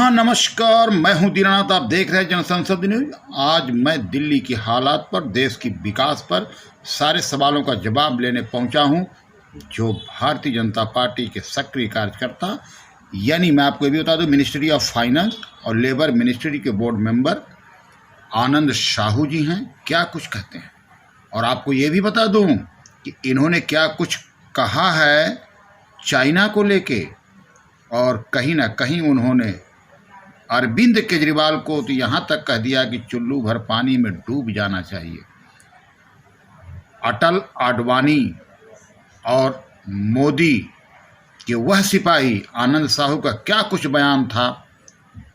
हाँ नमस्कार, मैं हूं दीनानाथ। आप देख रहे हैं जनसंसद न्यूज। आज मैं दिल्ली की हालात पर, देश की विकास पर सारे सवालों का जवाब लेने पहुंचा हूं। जो भारतीय जनता पार्टी के सक्रिय कार्यकर्ता, यानी मैं आपको ये भी बता दूं, मिनिस्ट्री ऑफ फाइनेंस और लेबर मिनिस्ट्री के बोर्ड मेंबर आनंद साहू जी हैं, क्या कुछ कहते हैं। और आपको ये भी बता दूं कि इन्होंने क्या कुछ कहा है चाइना को लेके, और कहीं ना कहीं उन्होंने अरविंद केजरीवाल को तो यहाँ तक कह दिया कि चुल्लू भर पानी में डूब जाना चाहिए। अटल, आडवाणी और मोदी के वह सिपाही आनंद साहू का क्या कुछ बयान था,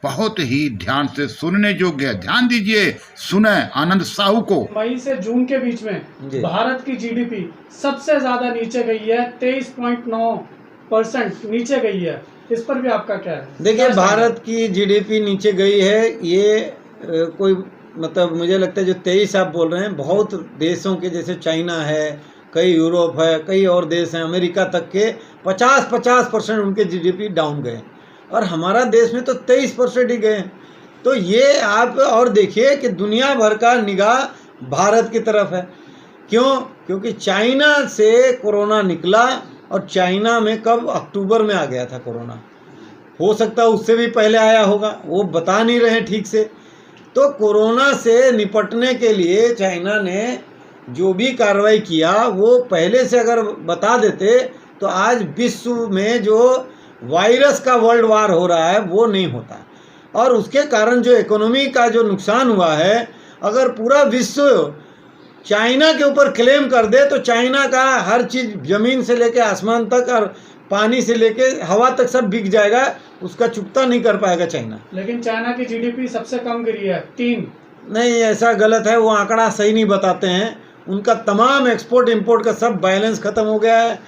बहुत ही ध्यान से सुनने योग्य है। ध्यान दीजिए, सुने आनंद साहू को। मई से जून के बीच में भारत की जीडीपी सबसे ज्यादा नीचे गई है, 23.9% नीचे गई है। इस पर भी आपका क्या है? देखिए, भारत की जीडीपी नीचे गई है, ये कोई मतलब मुझे लगता है जो 23 आप बोल रहे हैं, बहुत देशों के जैसे चाइना है, कई यूरोप है, कई और देश हैं, अमेरिका तक के 50% उनके जीडीपी डाउन गए, और हमारा देश में तो 23% ही गए। तो ये आप और देखिए कि दुनिया भर का निगाह भारत की तरफ है। क्यों? क्योंकि चाइना से कोरोना निकला, और चाइना में कब? अक्टूबर में आ गया था कोरोना। हो सकता है उससे भी पहले आया होगा, वो बता नहीं रहे ठीक से। तो कोरोना से निपटने के लिए चाइना ने जो भी कार्रवाई किया, वो पहले से अगर बता देते तो आज विश्व में जो वायरस का वर्ल्ड वार हो रहा है वो नहीं होता। और उसके कारण जो इकोनॉमी का जो नुकसान हुआ है, अगर पूरा विश्व चाइना के ऊपर क्लेम कर दे तो चाइना का हर चीज़, ज़मीन से लेके आसमान तक और पानी से लेके हवा तक सब बिक जाएगा, उसका चुकता नहीं कर पाएगा चाइना। लेकिन चाइना की जीडीपी सबसे कम गिरी है, 3। नहीं, ऐसा गलत है, वो आंकड़ा सही नहीं बताते हैं। उनका तमाम एक्सपोर्ट इंपोर्ट का सब बैलेंस ख़त्म हो गया है,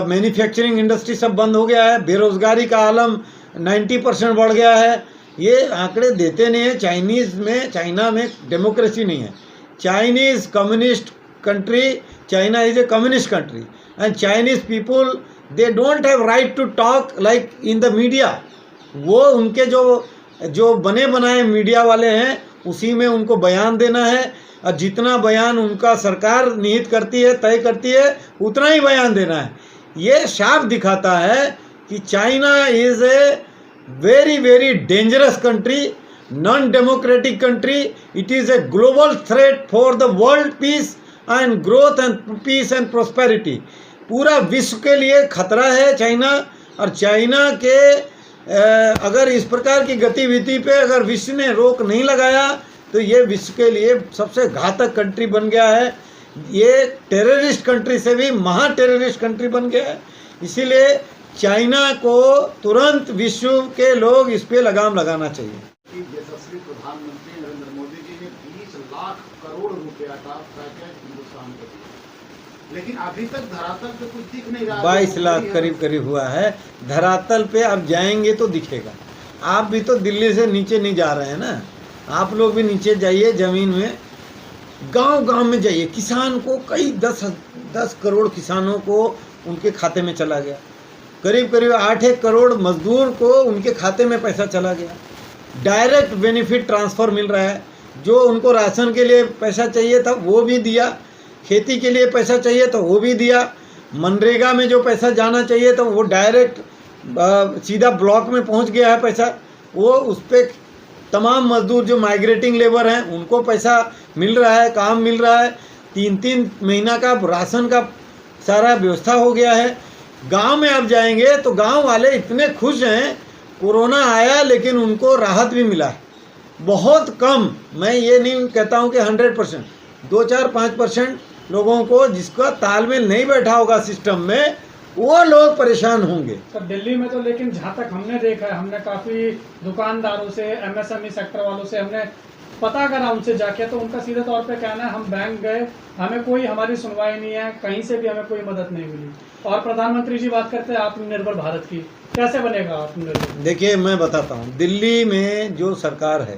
मैन्युफैक्चरिंग इंडस्ट्री सब बंद हो गया है, बेरोज़गारी का आलम 90% बढ़ गया है। ये आंकड़े देते नहीं है। चाइना में डेमोक्रेसी नहीं है। Chinese communist country, China is a communist country, and Chinese people, they don't have right to talk like in the media. वो उनके जो बने बनाए मीडिया वाले हैं, उसी में उनको बयान देना है, और जितना बयान उनका सरकार निहित करती है, तय करती है, उतना ही बयान देना है। ये साफ दिखाता है कि China is a very very dangerous country, non-democratic country. It is a global threat for the world peace and growth and peace and prosperity. पूरा विश्व के लिए खतरा है चाइना। और चाइना के अगर इस प्रकार की गतिविधि पे अगर विश्व ने रोक नहीं लगाया तो ये विश्व के लिए सबसे घातक कंट्री बन गया है। ये टेररिस्ट कंट्री से भी महा टेररिस्ट कंट्री बन गया है। इसीलिए चाइना को तुरंत विश्व के लोग इस पे लगाम लगाना चाहिए। यशस्वी प्रधानमंत्री नरेंद्र मोदी जी ने 20 लाख करोड़ रुपया का पैकेज हिंदुस्तान को दिया, लेकिन अभी तक धरातल पे कुछ दिख नहीं रहा। 22 लाख करीब करीब हुआ है। धरातल पे अब जाएंगे तो दिखेगा। आप भी तो दिल्ली से नीचे नहीं जा रहे हैं ना, आप लोग भी नीचे जाइए, ज़मीन में, गांव में जाइए। किसान को कई 10 करोड़ किसानों को उनके खाते में चला गया। करीब 8 करोड़ मजदूर को उनके खाते में पैसा चला गया। डायरेक्ट बेनिफिट ट्रांसफ़र मिल रहा है। जो उनको राशन के लिए पैसा चाहिए था वो भी दिया, खेती के लिए पैसा चाहिए तो वो भी दिया, मनरेगा में जो पैसा जाना चाहिए तो वो डायरेक्ट सीधा ब्लॉक में पहुंच गया है पैसा। वो उस पर तमाम मजदूर जो माइग्रेटिंग लेबर हैं उनको पैसा मिल रहा है, काम मिल रहा है। 3 महीना का राशन का सारा व्यवस्था हो गया है। गांव में आप जाएंगे तो गांव वाले इतने खुश हैं, कोरोना आया लेकिन उनको राहत भी मिला है। बहुत कम, मैं ये नहीं कहता हूँ कि 100%, 2-4-5% लोगों को जिसका तालमेल नहीं बैठा होगा सिस्टम में, वो लोग परेशान होंगे। सर, दिल्ली में तो लेकिन जहाँ तक हमने देखा है, हमने काफ़ी दुकानदारों से, एमएसएमई सेक्टर वालों से हमने पता करा, उनसे जाके, तो उनका सीधे तौर पे कहना है हम बैंक गए, हमें कोई हमारी सुनवाई नहीं है, कहीं से भी हमें कोई मदद नहीं मिली। और प्रधानमंत्री जी बात करते हैं आत्मनिर्भर भारत की, कैसे बनेगा आत्मनिर्भर? देखिए, मैं बताता हूँ, दिल्ली में जो सरकार है,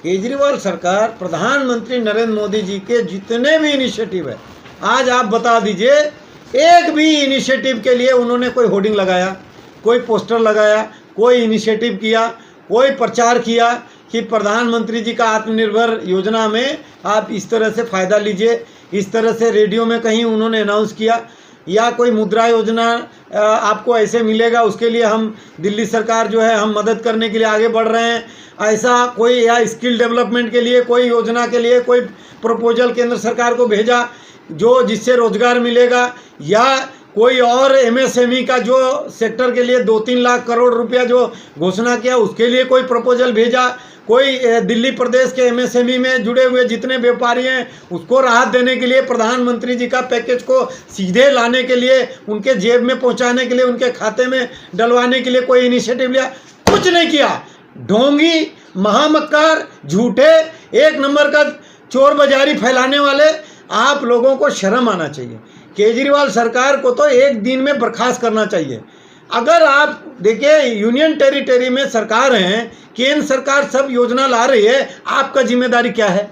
केजरीवाल सरकार, प्रधानमंत्री नरेंद्र मोदी जी के जितने भी इनिशिएटिव है, आज आप बता दीजिए एक भी इनिशिएटिव के लिए उन्होंने कोई होर्डिंग लगाया, कोई पोस्टर लगाया, कोई इनिशिएटिव किया, कोई प्रचार किया कि प्रधानमंत्री जी का आत्मनिर्भर योजना में आप इस तरह से फ़ायदा लीजिए, इस तरह से रेडियो में कहीं उन्होंने अनाउंस किया, या कोई मुद्रा योजना आपको ऐसे मिलेगा, उसके लिए हम दिल्ली सरकार जो है हम मदद करने के लिए आगे बढ़ रहे हैं, ऐसा कोई, या स्किल डेवलपमेंट के लिए कोई योजना के लिए कोई प्रपोजल केंद्र सरकार को भेजा जो जिससे रोजगार मिलेगा, या कोई और एमएसएमई का जो सेक्टर के लिए 2-3 लाख करोड़ रुपया जो घोषणा किया उसके लिए कोई प्रपोजल भेजा, कोई दिल्ली प्रदेश के एमएसएमई में जुड़े हुए जितने व्यापारी हैं उसको राहत देने के लिए, प्रधानमंत्री जी का पैकेज को सीधे लाने के लिए, उनके जेब में पहुंचाने के लिए, उनके खाते में डलवाने के लिए कोई इनिशिएटिव लिया? कुछ नहीं किया। ढोंगी, महामक्कार, झूठे, एक नंबर का चोर बाजारी फैलाने वाले, आप लोगों को शर्म आना चाहिए। केजरीवाल सरकार को तो एक दिन में बर्खास्त करना चाहिए। अगर आप देखिए, यूनियन टेरिटरी में सरकार हैं, केंद्र सरकार सब योजना ला रही है, आपका जिम्मेदारी क्या है?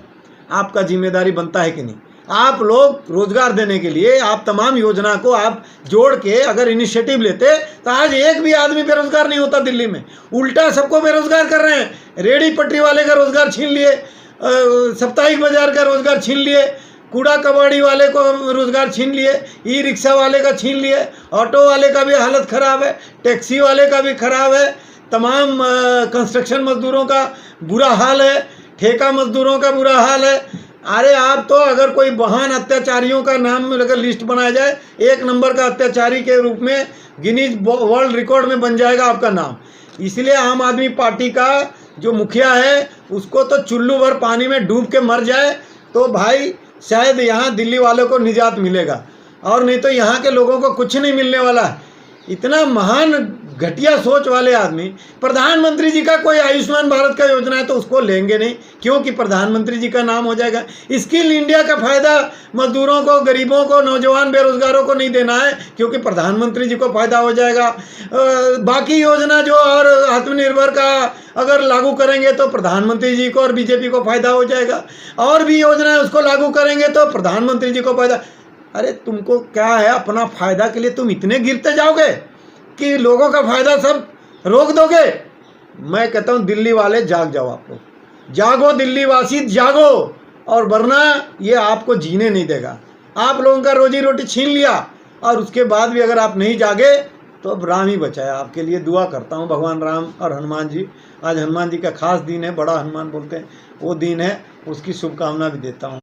आपका जिम्मेदारी बनता है कि नहीं? आप लोग रोजगार देने के लिए आप तमाम योजना को आप जोड़ के अगर इनिशिएटिव लेते तो आज एक भी आदमी बेरोजगार नहीं होता दिल्ली में। उल्टा सबको बेरोजगार कर रहे हैं। रेहड़ी पटरी वाले का रोजगार छीन लिए, साप्ताहिक बाजार का रोजगार छीन लिए, कूड़ा कबाड़ी वाले को रोजगार छीन लिए, ई रिक्शा वाले का छीन लिए, ऑटो वाले का भी हालत ख़राब है, टैक्सी वाले का भी ख़राब है, तमाम कंस्ट्रक्शन मजदूरों का बुरा हाल है, ठेका मजदूरों का बुरा हाल है। अरे आप तो अगर कोई महान अत्याचारियों का नाम अगर लिस्ट बनाया जाए, एक नंबर का अत्याचारी के रूप में गिनीज वर्ल्ड रिकॉर्ड में बन जाएगा आपका नाम। इसलिए आम आदमी पार्टी का जो मुखिया है उसको तो चुल्लू भर पानी में डूब के मर जाए तो भाई शायद यहाँ दिल्ली वालों को निजात मिलेगा, और नहीं तो यहाँ के लोगों को कुछ नहीं मिलने वाला है। इतना महान घटिया सोच वाले आदमी, प्रधानमंत्री जी का कोई आयुष्मान भारत का योजना है तो उसको लेंगे नहीं, क्योंकि प्रधानमंत्री जी का नाम हो जाएगा। स्किल इंडिया का फ़ायदा मजदूरों को, गरीबों को, नौजवान बेरोजगारों को नहीं देना है, क्योंकि प्रधानमंत्री जी को फ़ायदा हो जाएगा। बाकी योजना जो और आत्मनिर्भर का अगर लागू करेंगे तो प्रधानमंत्री जी को और बीजेपी को फ़ायदा हो जाएगा, और भी योजना उसको लागू करेंगे तो प्रधानमंत्री जी को फ़ायदा। अरे तुमको क्या है, अपना फ़ायदा के लिए तुम इतने गिरते जाओगे कि लोगों का फ़ायदा सब रोक दोगे? मैं कहता हूँ दिल्ली वाले जाग जाओ, आप लोग जागो, दिल्ली वासी जागो, और वरना ये आपको जीने नहीं देगा। आप लोगों का रोजी रोटी छीन लिया, और उसके बाद भी अगर आप नहीं जागे तो अब राम ही बचाए। आपके लिए दुआ करता हूँ, भगवान राम और हनुमान जी, आज हनुमान जी का खास दिन है, बड़ा हनुमान बोलते हैं, वो दिन है, उसकी शुभकामना भी देता हूँ।